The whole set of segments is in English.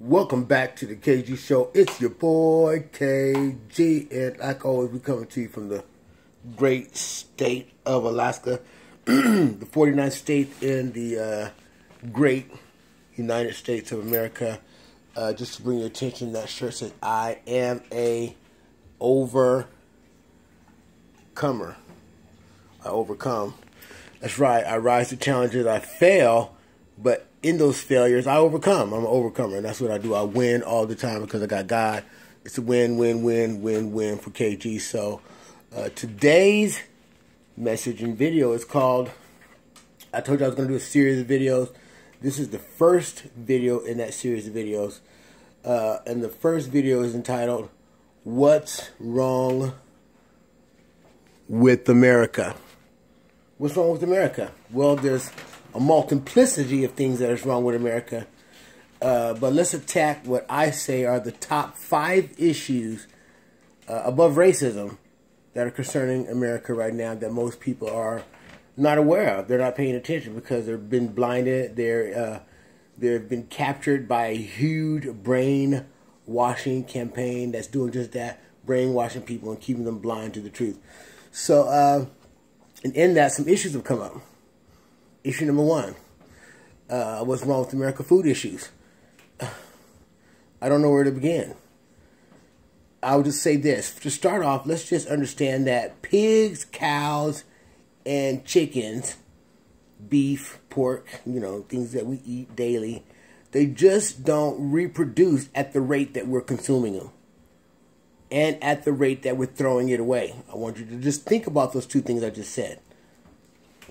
Welcome back to the KG Show. It's your boy KG, and like always, we're coming to you from the great state of Alaska, the 49th state in the great United States of America. Just to bring your attention, that shirt says, "I am a overcomer." I overcome. That's right. I rise to challenges. I fail, but in those failures, I overcome. I'm an overcomer, and that's what I do. I win all the time because I got God. It's a win, win, win, win, win for KG. So today's message and video is called, I told you I was going to do a series of videos. This is the first video in that series of videos. And the first video is entitled, "What's Wrong with America?" What's wrong with America? Well, there's a multiplicity of things that is wrong with America. But let's attack what I say are the top 5 issues above racism that are concerning America right now that most people are not aware of. They're not paying attention because they've been blinded. They've been captured by a huge brainwashing campaign that's doing just that, brainwashing people and keeping them blind to the truth. So, and in that, some issues have come up. Issue number 1, what's wrong with America? Food issues. I don't know where to begin. I would just say this. To start off, let's just understand that pigs, cows, and chickens, beef, pork, things that we eat daily, they just don't reproduce at the rate that we're consuming them and at the rate that we're throwing it away. I want you to just think about those two things I just said.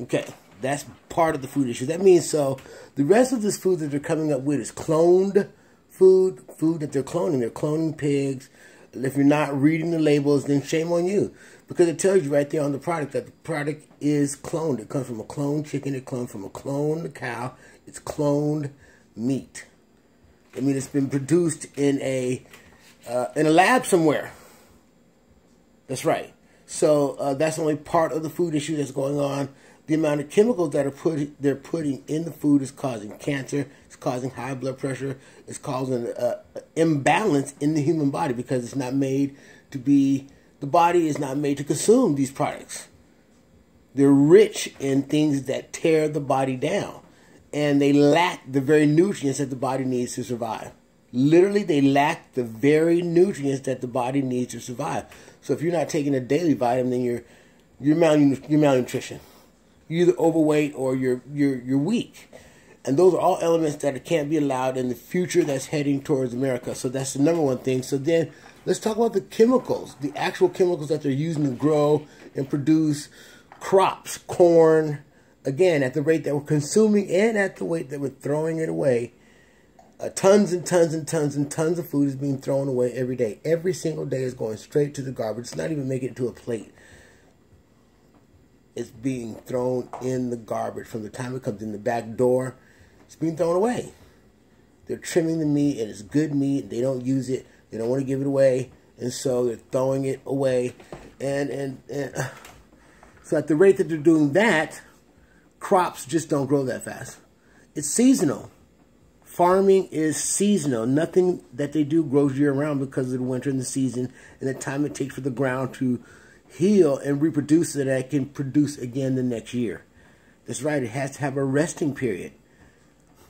Okay. That's part of the food issue. That means so the rest of this food that they're coming up with is cloned food that they're cloning. They're cloning pigs. If you're not reading the labels, then shame on you. Because it tells you right there on the product that the product is cloned. It comes from a cloned chicken. It comes from a cloned cow. It's cloned meat. I mean, it's been produced in a lab somewhere. That's right. So that's only part of the food issue that's going on. The amount of chemicals that they're putting in the food is causing cancer. It's causing high blood pressure. It's causing imbalance in the human body because it's not made to be. The body is not made to consume these products. They're rich in things that tear the body down, and they lack the very nutrients that the body needs to survive. Literally, they lack the very nutrients that the body needs to survive. So if you're not taking a daily vitamin, then you're malnutrition. You're either overweight or you're weak. And those are all elements that can't be allowed in the future that's heading towards America. So that's the number one thing. So then let's talk about the chemicals, the actual chemicals that they're using to grow and produce crops, corn. Again, at the rate that we're consuming and at the rate that we're throwing it away, tons and tons and tons and tons of food is being thrown away every day. Every single day is going straight to the garbage. It's not even making it to a plate. It's being thrown in the garbage from the time it comes in the back door. It's being thrown away. They're trimming the meat, and it's good meat. They don't use it. They don't want to give it away, and so they're throwing it away. And so at the rate that they're doing that, crops just don't grow that fast. It's seasonal. Farming is seasonal. Nothing that they do grows year-round because of the winter and the season and the time it takes for the ground to heal and reproduce so that it can produce again the next year. That's right. It has to have a resting period.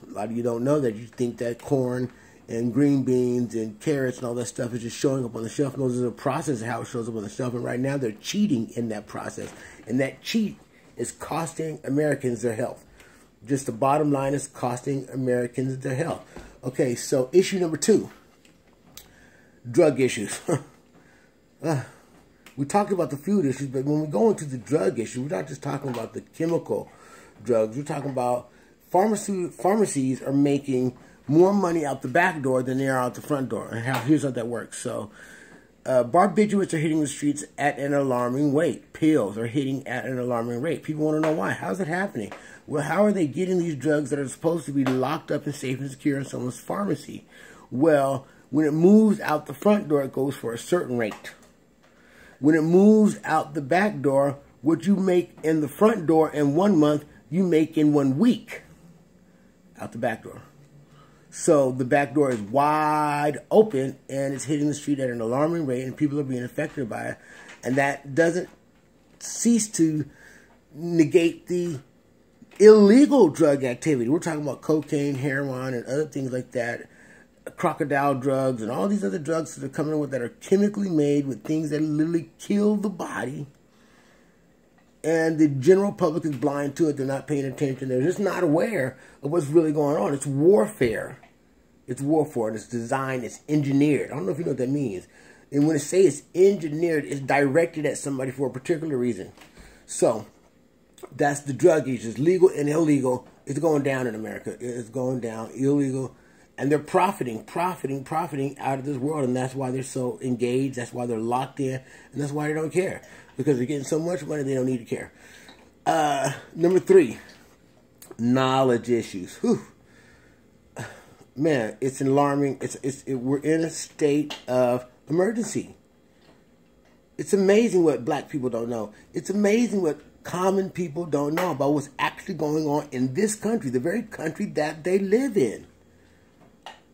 A lot of you don't know that. You think that corn and green beans and carrots and all that stuff is just showing up on the shelf. No, there's a process of how it shows up on the shelf. And right now they're cheating in that process. And that cheat is costing Americans their health. Just the bottom line is costing Americans their health. Okay, so issue number 2. Drug issues. We talked about the food issues, but when we go into the drug issue, we're not just talking about the chemical drugs. We're talking about pharmacies are making more money out the back door than they are out the front door. And here's how that works. So barbiturates are hitting the streets at an alarming rate. Pills are hitting at an alarming rate. People want to know why. How's it happening? Well, how are they getting these drugs that are supposed to be locked up and safe and secure in someone's pharmacy? Well, when it moves out the front door, it goes for a certain rate. When it moves out the back door, what you make in the front door in 1 month, you make in 1 week out the back door. So the back door is wide open, and it's hitting the street at an alarming rate, and people are being affected by it. And that doesn't cease to negate the illegal drug activity. We're talking about cocaine, heroin, and other things like that, crocodile drugs, and all these other drugs that are coming in with that are chemically made with things that literally kill the body. And the general public is blind to it. They're not paying attention. They're just not aware of what's really going on. It's warfare. It's warfare, and it's designed, it's engineered. I don't know if you know what that means. And when I say it's engineered, it's directed at somebody for a particular reason. So that's the drug issues, legal and illegal. It's going down in America. It's going down, illegal. And they're profiting out of this world. And that's why they're so engaged. That's why they're locked in. And that's why they don't care. Because they're getting so much money, they don't need to care. Number 3, knowledge issues. Whew. Man, it's alarming. We're in a state of emergency. It's amazing what black people don't know. It's amazing what common people don't know about what's actually going on in this country, the very country that they live in.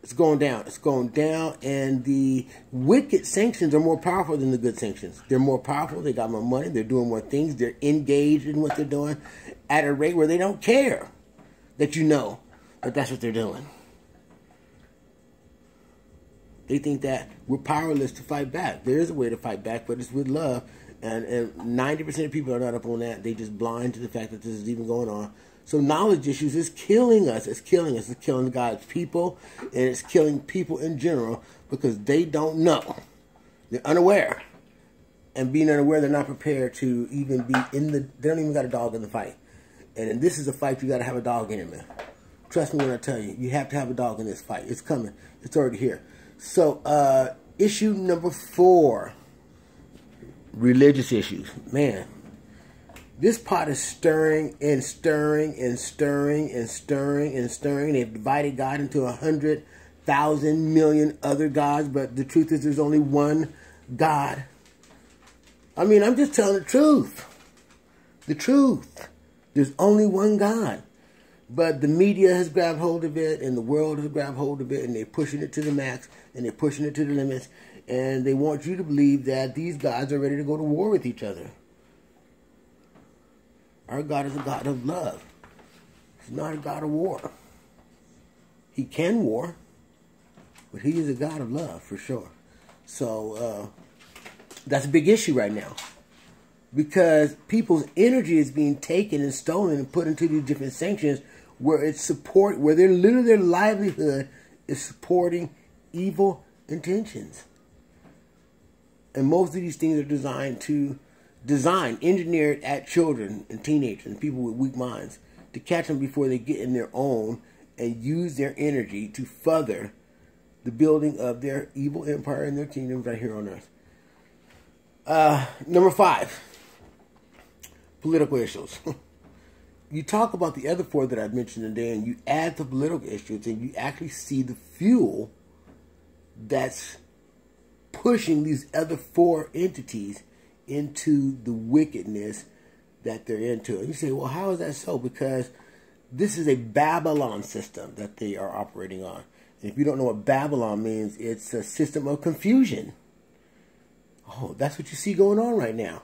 It's going down. It's going down, and the wicked sanctions are more powerful than the good sanctions. They're more powerful. They got more money. They're doing more things. They're engaged in what they're doing at a rate where they don't care that you know that that's what they're doing. They think that we're powerless to fight back. There is a way to fight back, but it's with love. And 90% of people are not up on that. They just blind to the fact that this is even going on. So knowledge issues is killing us. It's killing us. It's killing God's people. And it's killing people in general because they don't know. They're unaware. And being unaware, they're not prepared to even be in the... They don't even got a dog in the fight. And this is a fight you got to have a dog in it, man. Trust me when I tell you. You have to have a dog in this fight. It's coming. It's already here. So, issue number 4. Religious issues. Man, this pot is stirring and stirring and stirring and stirring and stirring. They've divided God into 100,000 million other gods, but the truth is there's only one God. I mean, I'm just telling the truth. The truth. There's only one God. But the media has grabbed hold of it, and the world has grabbed hold of it, and they're pushing it to the max, and they're pushing it to the limits, and they want you to believe that these gods are ready to go to war with each other. Our God is a God of love. He's not a God of war. He can war, but he is a God of love, for sure. So, that's a big issue right now. Because people's energy is being taken and stolen and put into these different sanctions where it's support, where they're literally their livelihood is supporting evil intentions. And most of these things are engineered at children and teenagers and people with weak minds to catch them before they get in their own and use their energy to further the building of their evil empire and their kingdoms right here on earth. Number 5. Political issues. You talk about the other 4 that I've mentioned today, and you add the political issues, and you actually see the fuel that's pushing these other 4 entities into the wickedness that they're into. And you say, well, how is that so? Because this is a Babylon system that they are operating on. And if you don't know what Babylon means, it's a system of confusion. Oh, that's what you see going on right now.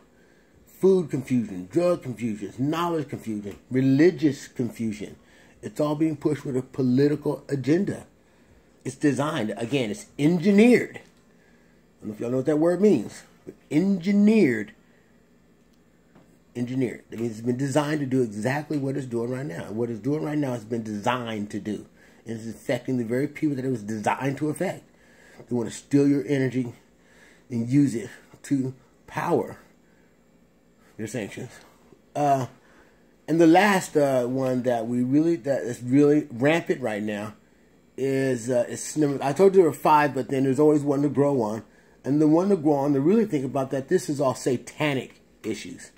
Food confusion, drug confusion, knowledge confusion, religious confusion. It's all being pushed with a political agenda. It's designed, again, it's engineered. I don't know if y'all know what that word means, but engineered. Engineered. That means it's been designed to do exactly what it's doing right now. And what it's doing right now has been designed to do. And it's affecting the very people that it was designed to affect. They want to steal your energy and use it to power their sanctions. And the last one that is really rampant right now is I told you there were 5, but then there's always one to grow on. And the one to grow on, to really think about that, this is all satanic issues.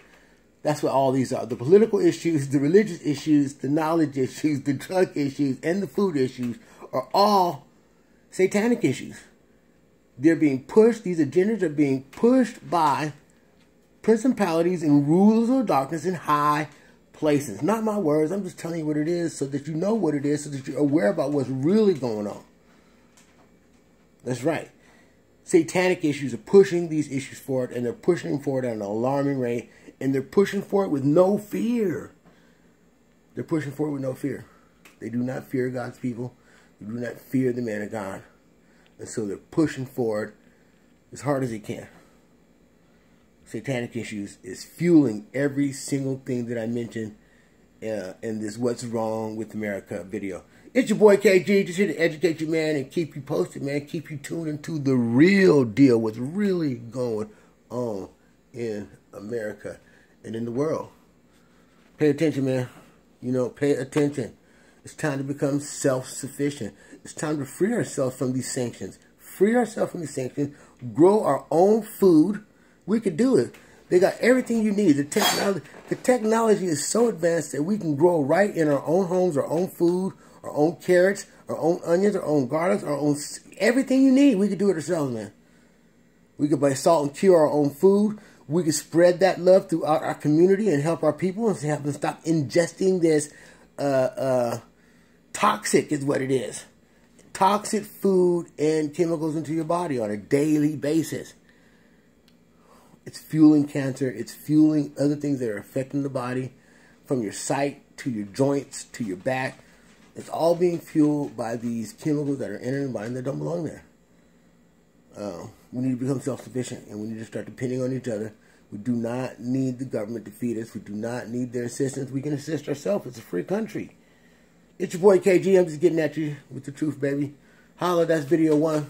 That's what all these are. The political issues, the religious issues, the knowledge issues, the drug issues, and the food issues are all satanic issues. They're being pushed, these agendas are being pushed by principalities and rulers of darkness in high places. Not my words. I'm just telling you what it is so that you know what it is, so that you're aware about what's really going on. That's right. Satanic issues are pushing these issues forward, and they're pushing them forward at an alarming rate, and they're pushing forward with no fear. They're pushing forward with no fear. They do not fear God's people. They do not fear the man of God. And so they're pushing forward as hard as they can. Satanic issues is fueling every single thing that I mentioned in this What's Wrong with America video. It's your boy KG, just here to educate you, man, and keep you posted, man. Keep you tuned into the real deal, what's really going on in America and in the world. Pay attention, man. You know, pay attention. It's time to become self-sufficient. It's time to free ourselves from these sanctions. Free ourselves from these sanctions. Grow our own food. We could do it. They got everything you need. The technology is so advanced that we can grow right in our own homes, our own food, our own carrots, our own onions, our own garlics, our own... Everything you need, we could do it ourselves, man. We could buy salt and cure our own food. We could spread that love throughout our community and help our people and have them stop ingesting this toxic is what it is. Toxic food and chemicals into your body on a daily basis. It's fueling cancer. It's fueling other things that are affecting the body, from your sight to your joints to your back. It's all being fueled by these chemicals that are entering the body that don't belong there. We need to become self-sufficient, and we need to start depending on each other. We do not need the government to feed us. We do not need their assistance. We can assist ourselves. It's a free country. It's your boy KG. I'm just getting at you with the truth, baby. Holla, that's video 1.